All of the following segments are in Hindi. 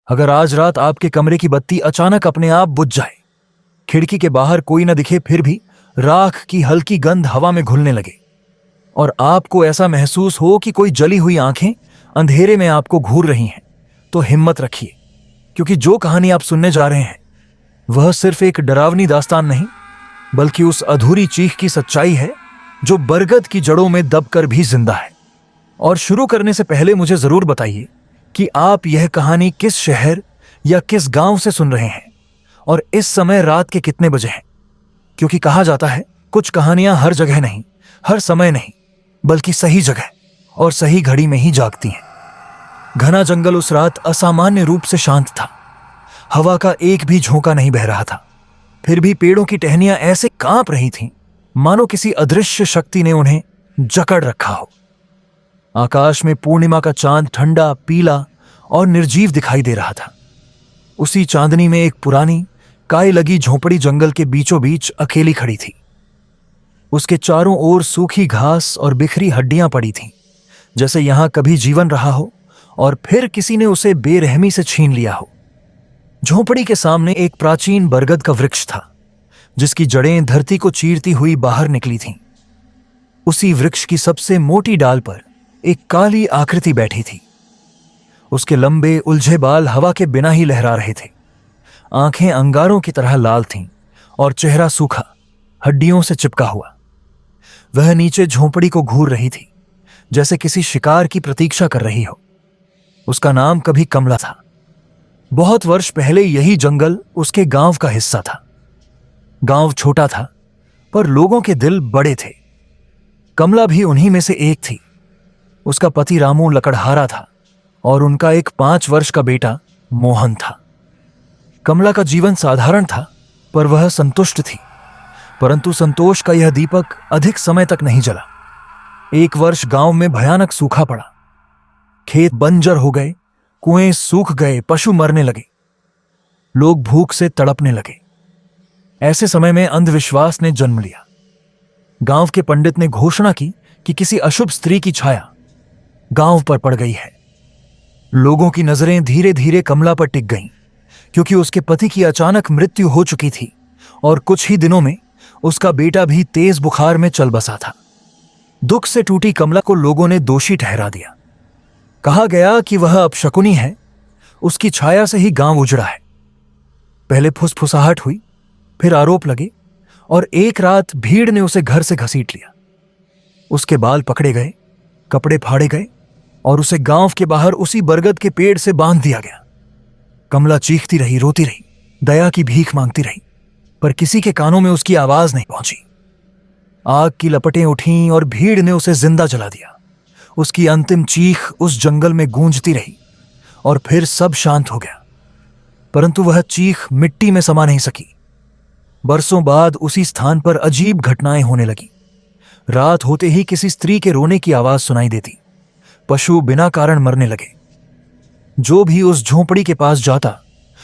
अगर आज रात आपके कमरे की बत्ती अचानक अपने आप बुझ जाए, खिड़की के बाहर कोई न दिखे, फिर भी राख की हल्की गंध हवा में घुलने लगे और आपको ऐसा महसूस हो कि कोई जली हुई आंखें अंधेरे में आपको घूर रही हैं, तो हिम्मत रखिए, क्योंकि जो कहानी आप सुनने जा रहे हैं वह सिर्फ एक डरावनी दास्तान नहीं, बल्कि उस अधूरी चीख की सच्चाई है जो बरगद की जड़ों में दबकर भी जिंदा है। और शुरू करने से पहले मुझे जरूर बताइए कि आप यह कहानी किस शहर या किस गांव से सुन रहे हैं और इस समय रात के कितने बजे हैं, क्योंकि कहा जाता है कुछ कहानियां हर जगह नहीं, हर समय नहीं, बल्कि सही जगह और सही घड़ी में ही जागती हैं। घना जंगल उस रात असामान्य रूप से शांत था। हवा का एक भी झोंका नहीं बह रहा था, फिर भी पेड़ों की टहनियां ऐसे कांप रही थीं मानो किसी अदृश्य शक्ति ने उन्हें जकड़ रखा हो। आकाश में पूर्णिमा का चांद ठंडा, पीला और निर्जीव दिखाई दे रहा था। उसी चांदनी में एक पुरानी काय लगी झोंपड़ी जंगल के बीचों बीच अकेली खड़ी थी। उसके चारों ओर सूखी घास और बिखरी हड्डियां पड़ी थीं, जैसे यहां कभी जीवन रहा हो और फिर किसी ने उसे बेरहमी से छीन लिया हो। झोंपड़ी के सामने एक प्राचीन बरगद का वृक्ष था, जिसकी जड़ें धरती को चीरती हुई बाहर निकली थीं। उसी वृक्ष की सबसे मोटी डाल पर एक काली आकृति बैठी थी। उसके लंबे उलझे बाल हवा के बिना ही लहरा रहे थे। आंखें अंगारों की तरह लाल थीं और चेहरा सूखा, हड्डियों से चिपका हुआ। वह नीचे झोंपड़ी को घूर रही थी, जैसे किसी शिकार की प्रतीक्षा कर रही हो। उसका नाम कभी कमला था। बहुत वर्ष पहले यही जंगल उसके गांव का हिस्सा था। गांव छोटा था, पर लोगों के दिल बड़े थे। कमला भी उन्हीं में से एक थी। उसका पति रामू लकड़हारा था और उनका एक 5 वर्ष का बेटा मोहन था। कमला का जीवन साधारण था, पर वह संतुष्ट थी। परंतु संतोष का यह दीपक अधिक समय तक नहीं जला। एक वर्ष गांव में भयानक सूखा पड़ा। खेत बंजर हो गए, कुएं सूख गए, पशु मरने लगे, लोग भूख से तड़पने लगे। ऐसे समय में अंधविश्वास ने जन्म लिया। गांव के पंडित ने घोषणा की कि किसी अशुभ स्त्री की छाया गांव पर पड़ गई है। लोगों की नजरें धीरे धीरे कमला पर टिक गईं, क्योंकि उसके पति की अचानक मृत्यु हो चुकी थी और कुछ ही दिनों में उसका बेटा भी तेज बुखार में चल बसा था। दुख से टूटी कमला को लोगों ने दोषी ठहरा दिया। कहा गया कि वह अपशकुनी है, उसकी छाया से ही गांव उजड़ा है। पहले फुसफुसाहट हुई, फिर आरोप लगे और एक रात भीड़ ने उसे घर से घसीट लिया। उसके बाल पकड़े गए, कपड़े फाड़े गए और उसे गांव के बाहर उसी बरगद के पेड़ से बांध दिया गया। कमला चीखती रही, रोती रही, दया की भीख मांगती रही, पर किसी के कानों में उसकी आवाज नहीं पहुंची। आग की लपटें उठीं और भीड़ ने उसे जिंदा जला दिया। उसकी अंतिम चीख उस जंगल में गूंजती रही और फिर सब शांत हो गया। परंतु वह चीख मिट्टी में समा नहीं सकी। बरसों बाद उसी स्थान पर अजीब घटनाएं होने लगी। रात होते ही किसी स्त्री के रोने की आवाज सुनाई देती। पशु बिना कारण मरने लगे। जो भी उस झोंपड़ी के पास जाता,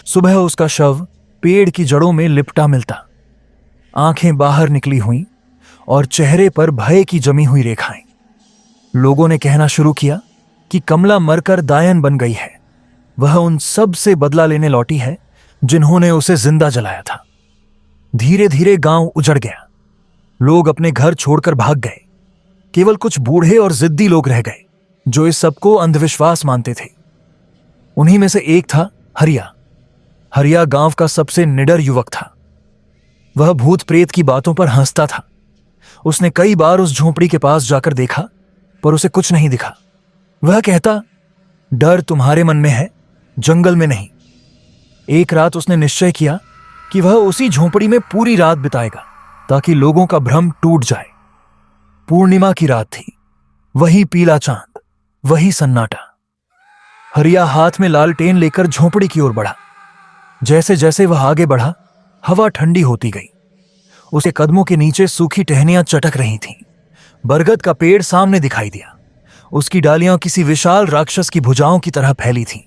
सुबह उसका शव पेड़ की जड़ों में लिपटा मिलता। आंखें बाहर निकली हुई और चेहरे पर भय की जमी हुई रेखाएं। लोगों ने कहना शुरू किया कि कमला मरकर दायन बन गई है। वह उन सब से बदला लेने लौटी है जिन्होंने उसे जिंदा जलाया था। धीरे धीरे गांव उजड़ गया। लोग अपने घर छोड़कर भाग गए। केवल कुछ बूढ़े और जिद्दी लोग रह गए जो इस सबको अंधविश्वास मानते थे। उन्हीं में से एक था हरिया। हरिया गांव का सबसे निडर युवक था। वह भूत प्रेत की बातों पर हंसता था। उसने कई बार उस झोंपड़ी के पास जाकर देखा, पर उसे कुछ नहीं दिखा। वह कहता, डर तुम्हारे मन में है, जंगल में नहीं। एक रात उसने निश्चय किया कि वह उसी झोंपड़ी में पूरी रात बिताएगा, ताकि लोगों का भ्रम टूट जाए। पूर्णिमा की रात थी। वही पीला चांद, वही सन्नाटा। हरिया हाथ में लालटेन लेकर झोंपड़ी की ओर बढ़ा। जैसे जैसे वह आगे बढ़ा, हवा ठंडी होती गई। उसके कदमों के नीचे सूखी टहनियां चटक रही थीं। बरगद का पेड़ सामने दिखाई दिया। उसकी डालियां किसी विशाल राक्षस की भुजाओं की तरह फैली थीं।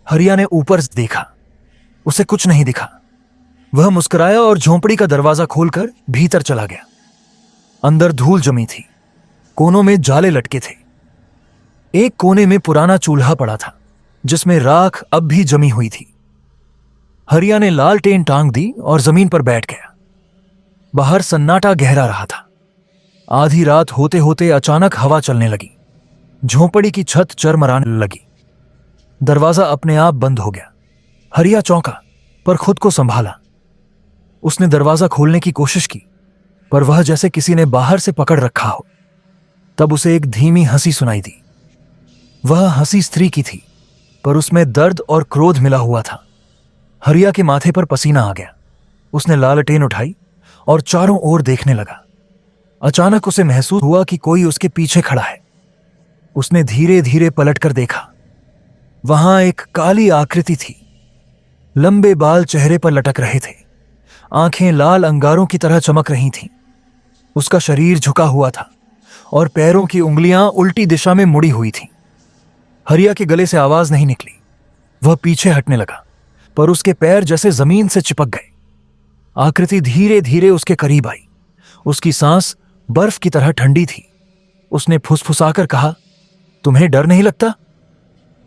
हरिया ने ऊपर देखा, उसे कुछ नहीं दिखा। वह मुस्कुराया और झोंपड़ी का दरवाजा खोलकर भीतर चला गया। अंदर धूल जमी थी, कोनों में जाले लटके थे। एक कोने में पुराना चूल्हा पड़ा था, जिसमें राख अब भी जमी हुई थी। हरिया ने लालटेन टांग दी और जमीन पर बैठ गया। बाहर सन्नाटा गहरा रहा था। आधी रात होते होते अचानक हवा चलने लगी। झोंपड़ी की छत चरमराने लगी। दरवाजा अपने आप बंद हो गया। हरिया चौंका, पर खुद को संभाला। उसने दरवाजा खोलने की कोशिश की, पर वह जैसे किसी ने बाहर से पकड़ रखा हो। तब उसे एक धीमी हंसी सुनाई दी। वह हंसी स्त्री की थी, पर उसमें दर्द और क्रोध मिला हुआ था। हरिया के माथे पर पसीना आ गया। उसने लालटेन उठाई और चारों ओर देखने लगा। अचानक उसे महसूस हुआ कि कोई उसके पीछे खड़ा है। उसने धीरे धीरे पलटकर देखा। वहां एक काली आकृति थी। लंबे बाल चेहरे पर लटक रहे थे। आंखें लाल अंगारों की तरह चमक रही थीं। उसका शरीर झुका हुआ था और पैरों की उंगलियां उल्टी दिशा में मुड़ी हुई थीं। हरिया के गले से आवाज नहीं निकली। वह पीछे हटने लगा, पर उसके पैर जैसे जमीन से चिपक गए। आकृति धीरे धीरे उसके करीब आई। उसकी सांस बर्फ की तरह ठंडी थी। उसने फुसफुसाकर कहा, तुम्हें डर नहीं लगता?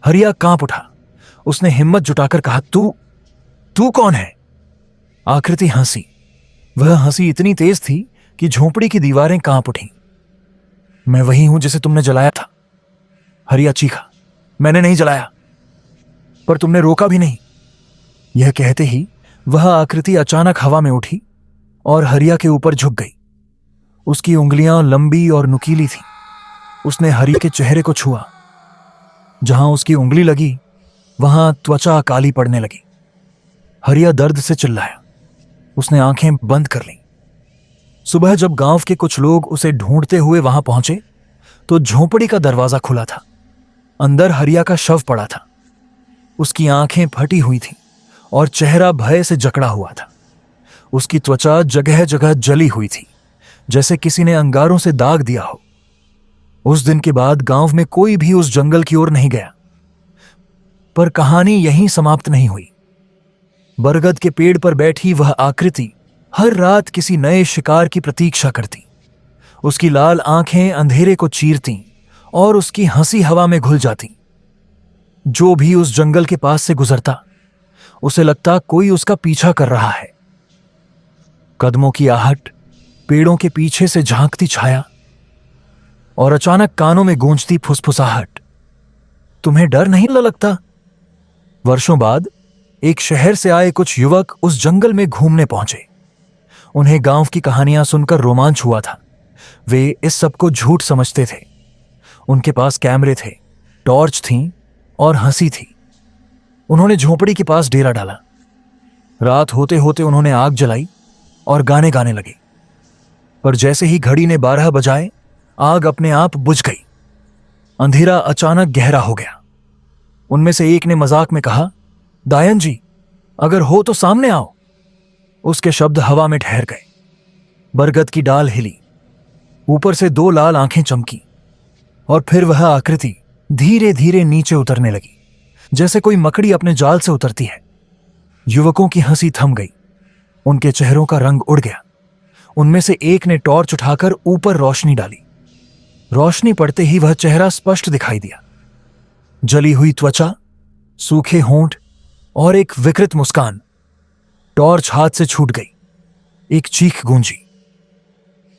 हरिया कांप उठा। उसने हिम्मत जुटाकर कहा, तू कौन है? आकृति हंसी। वह हंसी इतनी तेज थी कि झोंपड़ी की दीवारें कांप उठीं। मैं वही हूं जिसे तुमने जलाया था। हरिया चीखा, मैंने नहीं जलाया। पर तुमने रोका भी नहीं। यह कहते ही वह आकृति अचानक हवा में उठी और हरिया के ऊपर झुक गई। उसकी उंगलियां लंबी और नुकीली थीं। उसने हरिया के चेहरे को छुआ। जहां उसकी उंगली लगी, वहां त्वचा काली पड़ने लगी। हरिया दर्द से चिल्लाया। उसने आंखें बंद कर लीं। सुबह जब गांव के कुछ लोग उसे ढूंढते हुए वहां पहुंचे, तो झोंपड़ी का दरवाजा खुला था। अंदर हरिया का शव पड़ा था। उसकी आंखें फटी हुई थीं और चेहरा भय से जकड़ा हुआ था। उसकी त्वचा जगह जगह जली हुई थी, जैसे किसी ने अंगारों से दाग दिया हो। उस दिन के बाद गांव में कोई भी उस जंगल की ओर नहीं गया। पर कहानी यहीं समाप्त नहीं हुई। बरगद के पेड़ पर बैठी वह आकृति हर रात किसी नए शिकार की प्रतीक्षा करती। उसकी लाल आंखें अंधेरे को चीरती और उसकी हंसी हवा में घुल जाती। जो भी उस जंगल के पास से गुजरता, उसे लगता कोई उसका पीछा कर रहा है। कदमों की आहट, पेड़ों के पीछे से झांकती छाया और अचानक कानों में गूंजती फुसफुसाहट। तुम्हें डर नहीं लगता? वर्षों बाद एक शहर से आए कुछ युवक उस जंगल में घूमने पहुंचे। उन्हें गांव की कहानियां सुनकर रोमांच हुआ था। वे इस सब को झूठ समझते थे। उनके पास कैमरे थे, टॉर्च थी और हंसी थी। उन्होंने झोंपड़ी के पास डेरा डाला। रात होते होते उन्होंने आग जलाई और गाने गाने लगे। पर जैसे ही घड़ी ने 12 बजाए, आग अपने आप बुझ गई। अंधेरा अचानक गहरा हो गया। उनमें से एक ने मजाक में कहा, दायन जी, अगर हो तो सामने आओ। उसके शब्द हवा में ठहर गए। बरगद की डाल हिली। ऊपर से 2 लाल आंखें चमकी और फिर वह आकृति धीरे धीरे नीचे उतरने लगी, जैसे कोई मकड़ी अपने जाल से उतरती है। युवकों की हंसी थम गई। उनके चेहरों का रंग उड़ गया। उनमें से एक ने टॉर्च उठाकर ऊपर रोशनी डाली। रोशनी पड़ते ही वह चेहरा स्पष्ट दिखाई दिया। जली हुई त्वचा, सूखे होंठ और एक विकृत मुस्कान। टॉर्च हाथ से छूट गई। एक चीख गूंजी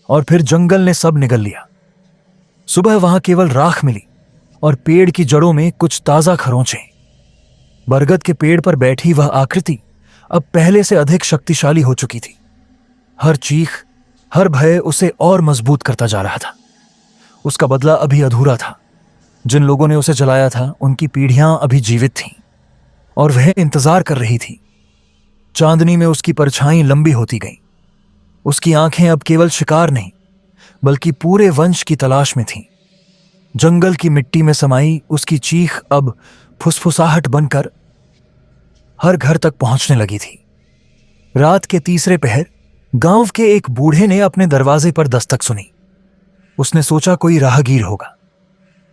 और फिर जंगल ने सब निगल लिया। सुबह वहां केवल राख मिली और पेड़ की जड़ों में कुछ ताजा खरोंचे। बरगद के पेड़ पर बैठी वह आकृति अब पहले से अधिक शक्तिशाली हो चुकी थी। हर चीख, हर भय उसे और मजबूत करता जा रहा था। उसका बदला अभी अधूरा था। जिन लोगों ने उसे जलाया था, उनकी पीढ़ियां अभी जीवित थीं और वह इंतजार कर रही थी। चांदनी में उसकी परछाई लंबी होती गई। उसकी आंखें अब केवल शिकार नहीं, बल्कि पूरे वंश की तलाश में थीं। जंगल की मिट्टी में समाई उसकी चीख अब फुसफुसाहट बनकर हर घर तक पहुंचने लगी थी। रात के तीसरे पहर गांव के एक बूढ़े ने अपने दरवाजे पर दस्तक सुनी। उसने सोचा कोई राहगीर होगा।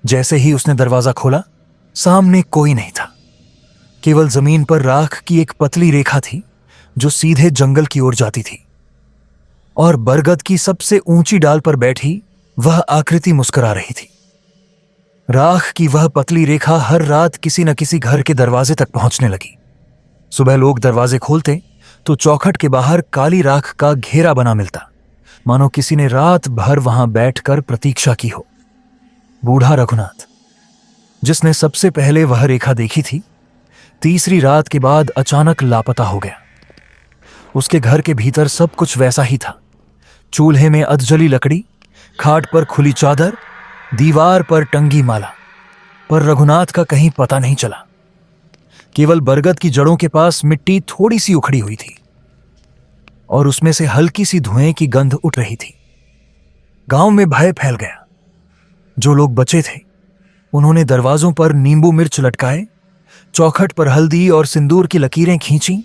जैसे ही उसने दरवाजा खोला, सामने कोई नहीं था। केवल जमीन पर राख की एक पतली रेखा थी जो सीधे जंगल की ओर जाती थी। और बरगद की सबसे ऊंची डाल पर बैठी वह आकृति मुस्कुरा रही थी। राख की वह पतली रेखा हर रात किसी न किसी घर के दरवाजे तक पहुंचने लगी। सुबह लोग दरवाजे खोलते तो चौखट के बाहर काली राख का घेरा बना मिलता, मानो किसी ने रात भर वहां बैठकर प्रतीक्षा की हो। बूढ़ा रघुनाथ, जिसने सबसे पहले वह रेखा देखी थी, तीसरी रात के बाद अचानक लापता हो गया। उसके घर के भीतर सब कुछ वैसा ही था। चूल्हे में अधजली लकड़ी, खाट पर खुली चादर, दीवार पर टंगी माला, पर रघुनाथ का कहीं पता नहीं चला। केवल बरगद की जड़ों के पास मिट्टी थोड़ी सी उखड़ी हुई थी और उसमें से हल्की सी धुएं की गंध उठ रही थी। गांव में भय फैल गया। जो लोग बचे थे उन्होंने दरवाजों पर नींबू मिर्च लटकाए, चौखट पर हल्दी और सिंदूर की लकीरें खींची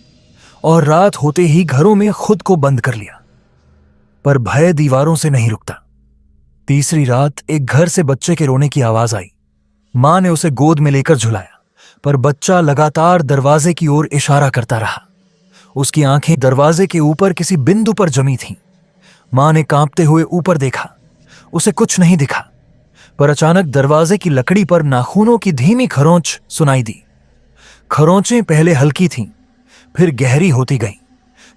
और रात होते ही घरों में खुद को बंद कर लिया। पर भय दीवारों से नहीं रुकता। तीसरी रात एक घर से बच्चे के रोने की आवाज आई। मां ने उसे गोद में लेकर झुलाया, पर बच्चा लगातार दरवाजे की ओर इशारा करता रहा। उसकी आंखें दरवाजे के ऊपर किसी बिंदु पर जमी थीं। मां ने कांपते हुए ऊपर देखा, उसे कुछ नहीं दिखा, पर अचानक दरवाजे की लकड़ी पर नाखूनों की धीमी खरोंच सुनाई दी। खरोंचें पहले हल्की थीं, फिर गहरी होती गईं,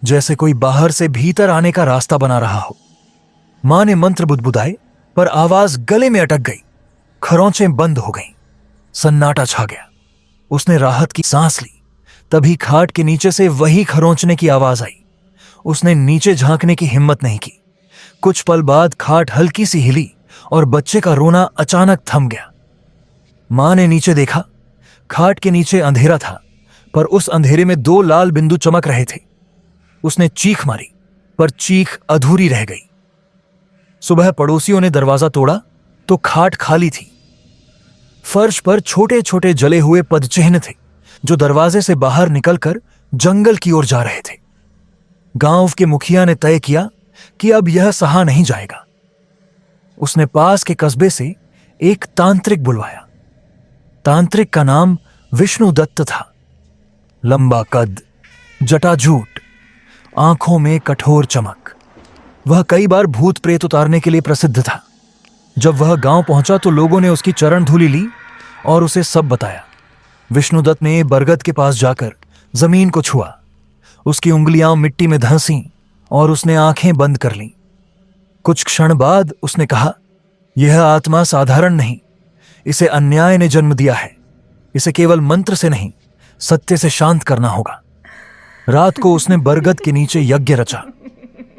जैसे कोई बाहर से भीतर आने का रास्ता बना रहा हो। मां ने मंत्र बुदबुदाए, पर आवाज गले में अटक गई। खरोंचें बंद हो गईं। सन्नाटा छा गया। उसने राहत की सांस ली। तभी खाट के नीचे से वही खरोंचने की आवाज आई। उसने नीचे झांकने की हिम्मत नहीं की। कुछ पल बाद खाट हल्की सी हिली और बच्चे का रोना अचानक थम गया। मां ने नीचे देखा। खाट के नीचे अंधेरा था, पर उस अंधेरे में 2 लाल बिंदु चमक रहे थे। उसने चीख मारी, पर चीख अधूरी रह गई। सुबह पड़ोसियों ने दरवाजा तोड़ा तो खाट खाली थी। फर्श पर छोटे छोटे जले हुए पदचिह्न थे, जो दरवाजे से बाहर निकलकर जंगल की ओर जा रहे थे। गांव के मुखिया ने तय किया कि अब यह सहा नहीं जाएगा। उसने पास के कस्बे से एक तांत्रिक बुलवाया। तांत्रिक का नाम विष्णुदत्त था। लंबा कद, जटाजूट, आंखों में कठोर चमक। वह कई बार भूत प्रेत उतारने के लिए प्रसिद्ध था। जब वह गांव पहुंचा तो लोगों ने उसकी चरण धूलि ली और उसे सब बताया। विष्णुदत्त ने बरगद के पास जाकर जमीन को छुआ। उसकी उंगलियां मिट्टी में धंसीं और उसने आंखें बंद कर लीं। कुछ क्षण बाद उसने कहा, यह आत्मा साधारण नहीं, इसे अन्याय ने जन्म दिया है। इसे केवल मंत्र से नहीं, सत्य से शांत करना होगा। रात को उसने बरगद के नीचे यज्ञ रचा।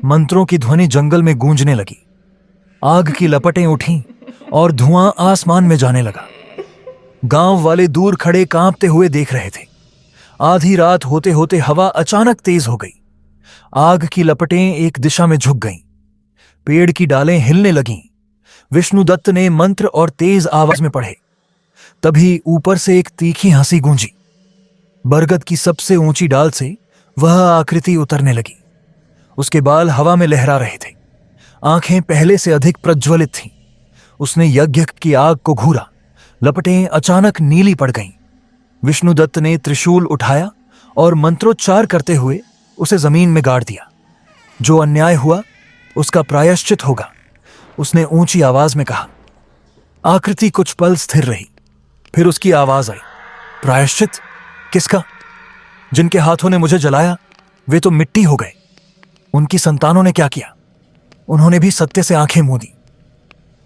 मंत्रों की ध्वनि जंगल में गूंजने लगी। आग की लपटें उठीं और धुआं आसमान में जाने लगा। गांव वाले दूर खड़े कांपते हुए देख रहे थे। आधी रात होते होते हवा अचानक तेज हो गई। आग की लपटें एक दिशा में झुक गईं। पेड़ की डालें हिलने लगीं। विष्णुदत्त ने मंत्र और तेज आवाज में पढ़े। तभी ऊपर से एक तीखी हंसी गूंजी। बरगद की सबसे ऊंची डाल से वह आकृति उतरने लगी। उसके बाल हवा में लहरा रहे थे। आंखें पहले से अधिक प्रज्वलित थीं। उसने यज्ञ की आग को घूरा। लपटें अचानक नीली पड़ गईं। विष्णुदत्त ने त्रिशूल उठाया और मंत्रोच्चार करते हुए उसे जमीन में गाड़ दिया। जो अन्याय हुआ उसका प्रायश्चित होगा, उसने ऊंची आवाज में कहा। आकृति कुछ पल स्थिर रही, फिर उसकी आवाज आई, प्रायश्चित? किसका? जिनके हाथों ने मुझे जलाया वे तो मिट्टी हो गए। उनकी संतानों ने क्या किया? उन्होंने भी सत्य से आंखें मूंदी।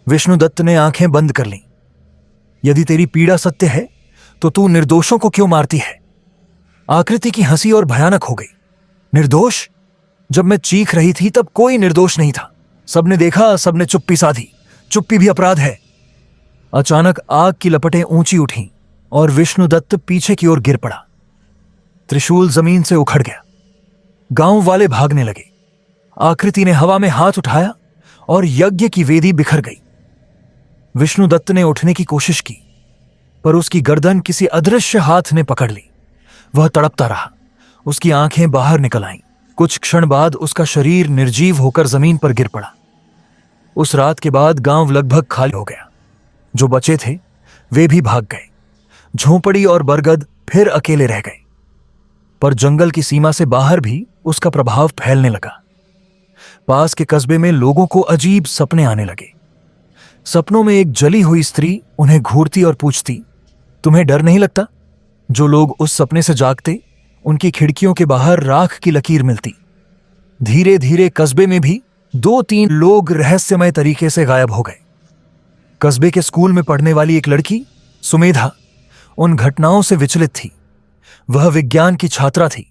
विष्णुदत्त ने आंखें बंद कर लीं। यदि तेरी पीड़ा सत्य है तो तू निर्दोषों को क्यों मारती है? आकृति की हंसी और भयानक हो गई। निर्दोष? जब मैं चीख रही थी तब कोई निर्दोष नहीं था। सबने देखा, सबने चुप्पी साधी। चुप्पी भी अपराध है। अचानक आग की लपटें ऊंची उठीं और विष्णुदत्त पीछे की ओर गिर पड़ा। त्रिशूल जमीन से उखड़ गया। गांव वाले भागने लगे। आकृति ने हवा में हाथ उठाया और यज्ञ की वेदी बिखर गई। विष्णुदत्त ने उठने की कोशिश की, पर उसकी गर्दन किसी अदृश्य हाथ ने पकड़ ली। वह तड़पता रहा। उसकी आंखें बाहर निकल आईं। कुछ क्षण बाद उसका शरीर निर्जीव होकर जमीन पर गिर पड़ा। उस रात के बाद गांव लगभग खाली हो गया। जो बचे थे वे भी भाग गए। झोंपड़ी और बरगद फिर अकेले रह गए। पर जंगल की सीमा से बाहर भी उसका प्रभाव फैलने लगा। पास के कस्बे में लोगों को अजीब सपने आने लगे। सपनों में एक जली हुई स्त्री उन्हें घूरती और पूछती, तुम्हें डर नहीं लगता? जो लोग उस सपने से जागते, उनकी खिड़कियों के बाहर राख की लकीर मिलती। धीरे धीरे कस्बे में भी 2-3 लोग रहस्यमय तरीके से गायब हो गए। कस्बे के स्कूल में पढ़ने वाली एक लड़की सुमेधा उन घटनाओं से विचलित थी। वह विज्ञान की छात्रा थी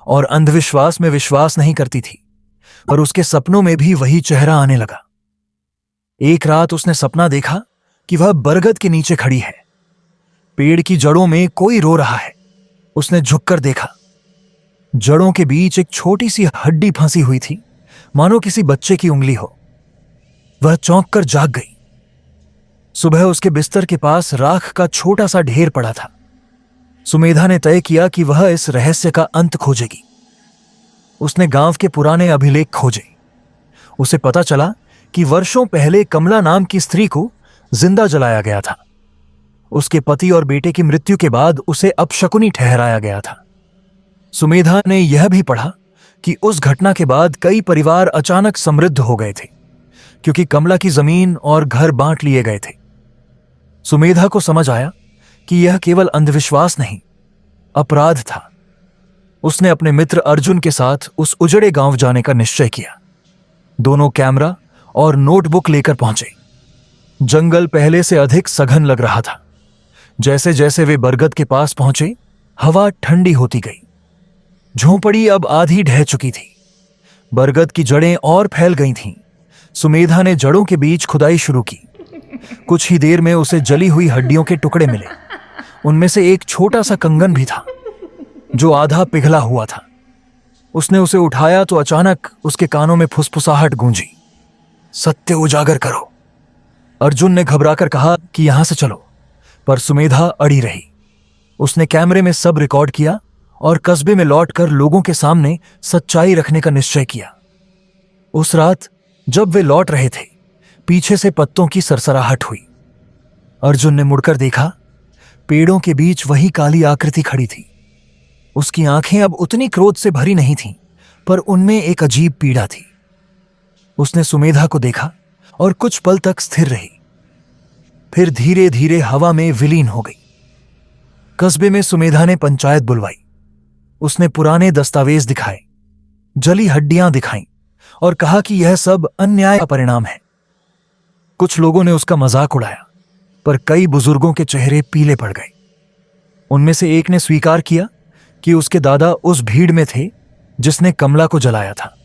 और अंधविश्वास में विश्वास नहीं करती थी, पर उसके सपनों में भी वही चेहरा आने लगा। एक रात उसने सपना देखा कि वह बरगद के नीचे खड़ी है। पेड़ की जड़ों में कोई रो रहा है। उसने झुककर देखा। जड़ों के बीच एक छोटी सी हड्डी फंसी हुई थी, मानो किसी बच्चे की उंगली हो। वह चौंक कर जाग गई। सुबह उसके बिस्तर के पास राख का छोटा सा ढेर पड़ा था। सुमेधा ने तय किया कि वह इस रहस्य का अंत खोजेगी। उसने गांव के पुराने अभिलेख खोजे। उसे पता चला कि वर्षों पहले कमला नाम की स्त्री को जिंदा जलाया गया था। उसके पति और बेटे की मृत्यु के बाद उसे अपशकुनी ठहराया गया था। सुमेधा ने यह भी पढ़ा कि उस घटना के बाद कई परिवार अचानक समृद्ध हो गए थे, क्योंकि कमला की जमीन और घर बांट लिए गए थे। सुमेधा को समझ आया कि यह केवल अंधविश्वास नहीं, अपराध था। उसने अपने मित्र अर्जुन के साथ उस उजड़े गांव जाने का निश्चय किया। दोनों कैमरा और नोटबुक लेकर पहुंचे। जंगल पहले से अधिक सघन लग रहा था। जैसे जैसे वे बरगद के पास पहुंचे, हवा ठंडी होती गई। झोंपड़ी अब आधी ढह चुकी थी। बरगद की जड़ें और फैल गई थीं। सुमेधा ने जड़ों के बीच खुदाई शुरू की। कुछ ही देर में उसे जली हुई हड्डियों के टुकड़े मिले। उनमें से एक छोटा सा कंगन भी था, जो आधा पिघला हुआ था। उसने उसे उठाया तो अचानक उसके कानों में फुसफुसाहट गूंजी, सत्य उजागर करो। अर्जुन ने घबराकर कहा कि यहां से चलो, पर सुमेधा अड़ी रही। उसने कैमरे में सब रिकॉर्ड किया और कस्बे में लौटकर लोगों के सामने सच्चाई रखने का निश्चय किया। उस रात जब वे लौट रहे थे, पीछे से पत्तों की सरसराहट हुई। अर्जुन ने मुड़कर देखा। पेड़ों के बीच वही काली आकृति खड़ी थी। उसकी आंखें अब उतनी क्रोध से भरी नहीं थीं, पर उनमें एक अजीब पीड़ा थी। उसने सुमेधा को देखा और कुछ पल तक स्थिर रही, फिर धीरे धीरे हवा में विलीन हो गई। कस्बे में सुमेधा ने पंचायत बुलवाई। उसने पुराने दस्तावेज दिखाए, जली हड्डियां दिखाईं और कहा कि यह सब अन्याय का परिणाम है। कुछ लोगों ने उसका मजाक उड़ाया, पर कई बुजुर्गों के चेहरे पीले पड़ गए। उनमें से एक ने स्वीकार किया कि उसके दादा उस भीड़ में थे जिसने कमला को जलाया था।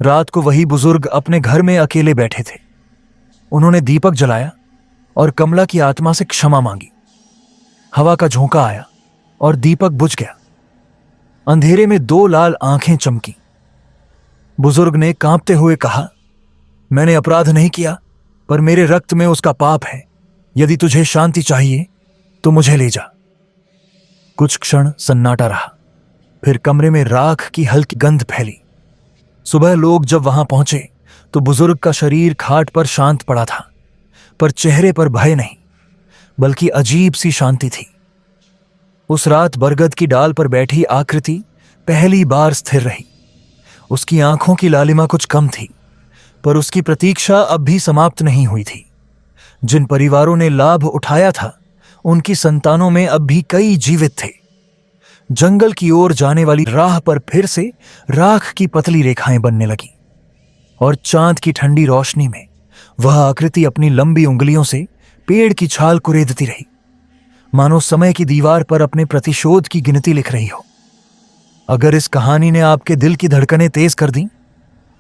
रात को वही बुजुर्ग अपने घर में अकेले बैठे थे। उन्होंने दीपक जलाया और कमला की आत्मा से क्षमा मांगी। हवा का झोंका आया और दीपक बुझ गया। अंधेरे में 2 लाल आंखें चमकी। बुजुर्ग ने कांपते हुए कहा, मैंने अपराध नहीं किया, पर मेरे रक्त में उसका पाप है। यदि तुझे शांति चाहिए तो मुझे ले जा। कुछ क्षण सन्नाटा रहा, फिर कमरे में राख की हल्की गंध फैली। सुबह लोग जब वहां पहुंचे तो बुजुर्ग का शरीर खाट पर शांत पड़ा था, पर चेहरे पर भय नहीं, बल्कि अजीब सी शांति थी। उस रात बरगद की डाल पर बैठी आकृति पहली बार स्थिर रही। उसकी आंखों की लालिमा कुछ कम थी, पर उसकी प्रतीक्षा अब भी समाप्त नहीं हुई थी। जिन परिवारों ने लाभ उठाया था, उनकी संतानों में अब भी कई जीवित थे। जंगल की ओर जाने वाली राह पर फिर से राख की पतली रेखाएं बनने लगी, और चांद की ठंडी रोशनी में वह आकृति अपनी लंबी उंगलियों से पेड़ की छाल कुरेदती रही, मानो समय की दीवार पर अपने प्रतिशोध की गिनती लिख रही हो। अगर इस कहानी ने आपके दिल की धड़कनें तेज कर दी,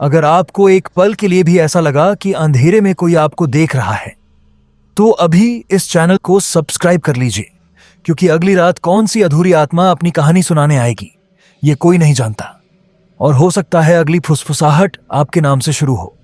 अगर आपको एक पल के लिए भी ऐसा लगा कि अंधेरे में कोई आपको देख रहा है, तो अभी इस चैनल को सब्सक्राइब कर लीजिए, क्योंकि अगली रात कौन सी अधूरी आत्मा अपनी कहानी सुनाने आएगी, ये कोई नहीं जानता। और हो सकता है अगली फुसफुसाहट आपके नाम से शुरू हो।